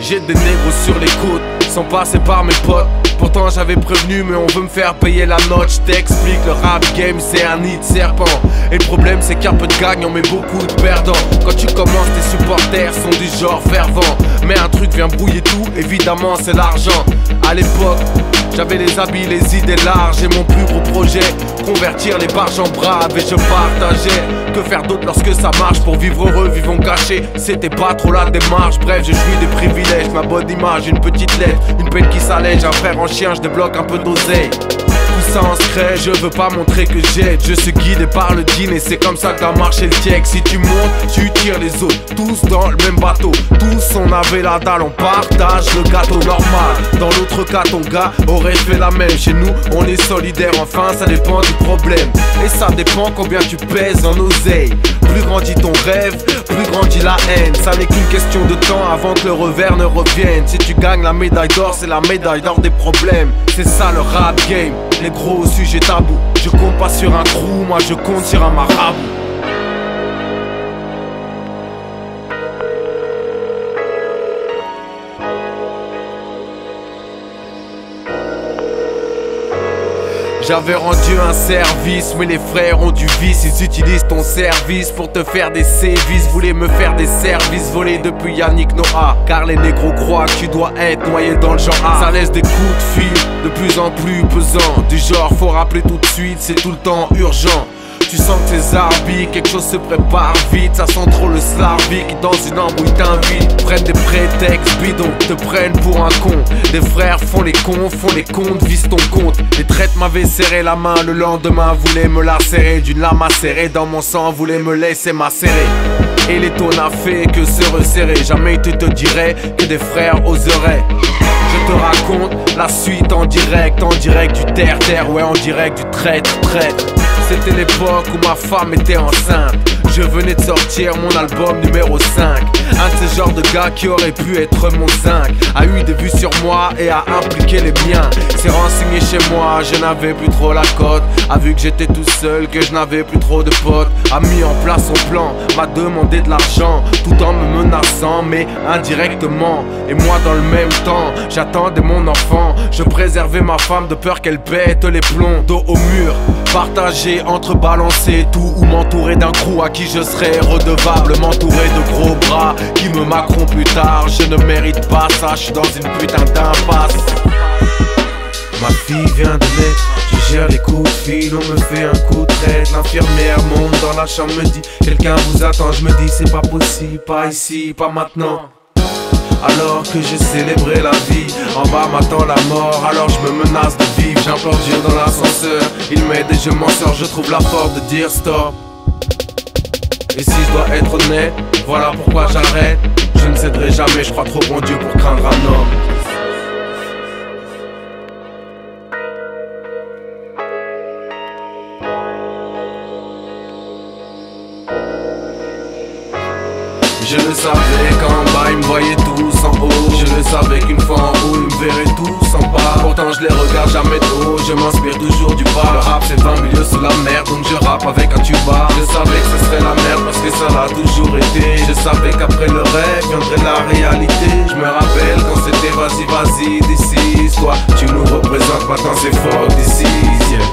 J'ai des négros sur les côtes, sans passer par mes potes. Pourtant j'avais prévenu mais on veut me faire payer la note. J't'explique, le rap game c'est un nid de serpent. Et le problème c'est qu'un peu de gagnants mais beaucoup de perdants. Quand tu commences tes supporters sont du genre fervent. Mais un truc vient brouiller tout, évidemment c'est l'argent. À l'époque j'avais les habits, les idées larges. Et mon plus gros projet, convertir les barges en braves. Et je partageais, que faire d'autre lorsque ça marche. Pour vivre heureux, vivons cachés, c'était pas trop la démarche. Bref, je jouis des privilèges, ma bonne image, une petite lettre, une peine qui s'allège. Un frère en chien, je débloque un peu d'oseille. Tout ça en secret, je veux pas montrer que j'aide. Je suis guidé par le dîner, c'est comme ça que doit marcher le tiec. Si tu montes, tu tires les autres, tous dans le même bateau. Tous on avait la dalle, on partage le gâteau normal. Dans l'autre cas, ton gars aurait fait la même. Chez nous, on est solidaire, enfin ça dépend du problème. Et ça dépend combien tu pèses en oseille. Plus grandit ton rêve, plus grandit la haine. Ça n'est qu'une question de temps avant que le revers ne revienne. Si tu gagnes la médaille d'or, c'est la médaille d'or des problèmes. C'est ça le rap game, les gros sujets tabous. Je compte pas sur un crew, moi je compte sur un marabout. J'avais rendu un service, mais les frères ont du vice. Ils utilisent ton service pour te faire des sévices. Voulaient me faire des services volés depuis Yannick Noah. Car les négros croient que tu dois être noyé dans le genre A. Ça laisse des coups de fil de plus en plus pesants. Du genre faut rappeler tout de suite, c'est tout le temps urgent. Tu sens que tes arbitres, quelque chose se prépare vite. Ça sent trop le slavique qui dans une embrouille t'invite. Prennent des prétextes bidons, te prennent pour un con. Des frères font les comptes, visent ton compte. Les traites m'avaient serré la main, le lendemain voulaient me la serrer. D'une lame acérée dans mon sang, voulaient me laisser macérer. Et les taux n'a fait que se resserrer. Jamais ils te diraient que des frères oseraient. Je te raconte la suite en direct du terre-terre, ouais en direct du traître. C'était l'époque où ma femme était enceinte. Je venais de sortir mon album numéro 5. Un de ces genres de gars qui aurait pu être mon zinc. A eu des vues sur moi et a impliqué les miens. S'est renseigné chez moi, je n'avais plus trop la cote. A vu que j'étais tout seul, que je n'avais plus trop de potes. A mis en place son plan, m'a demandé de l'argent. Tout en me menaçant mais indirectement. Et moi dans le même temps, j'attendais mon enfant. Je préservais ma femme de peur qu'elle pète les plombs. Dos au mur, partagé entre balancer tout ou m'entourer d'un crew à qui je serais redevable. M'entourer de gros bras qui me maqueront plus tard. Je ne mérite pas ça, je suis dans une putain d'impasse. Ma fille vient de naître, je gère les coups de fil, on me fait un coup de traite. L'infirmière monte dans la chambre, me dit quelqu'un vous attend. Je me dis c'est pas possible, pas ici, pas maintenant. Alors que j'ai célébré la vie, en bas m'attend la mort. Alors je me menace de vivre, j'implore Dieu dans l'ascenseur. Il m'aide et je m'en sors, je trouve la force de dire stop. Et si je dois être honnête, voilà pourquoi j'arrête. Je ne céderai jamais, je crois trop en Dieu pour craindre un homme. Je le savais qu'en bas ils me voyaient tous en haut. Je le savais qu'une fois en haut ils me verraient tous en bas. Pourtant je les regarde jamais de haut, je m'inspire toujours du bas. Le rap c'est 20 milieux sous la merde, donc je rappe avec un tuba. Je savais que ce serait la merde parce que ça l'a toujours été. Je savais qu'après le rêve viendrait la réalité. Je me rappelle quand c'était vas-y, décise. Toi tu nous représentes, maintenant c'est fort d'ici, yeah.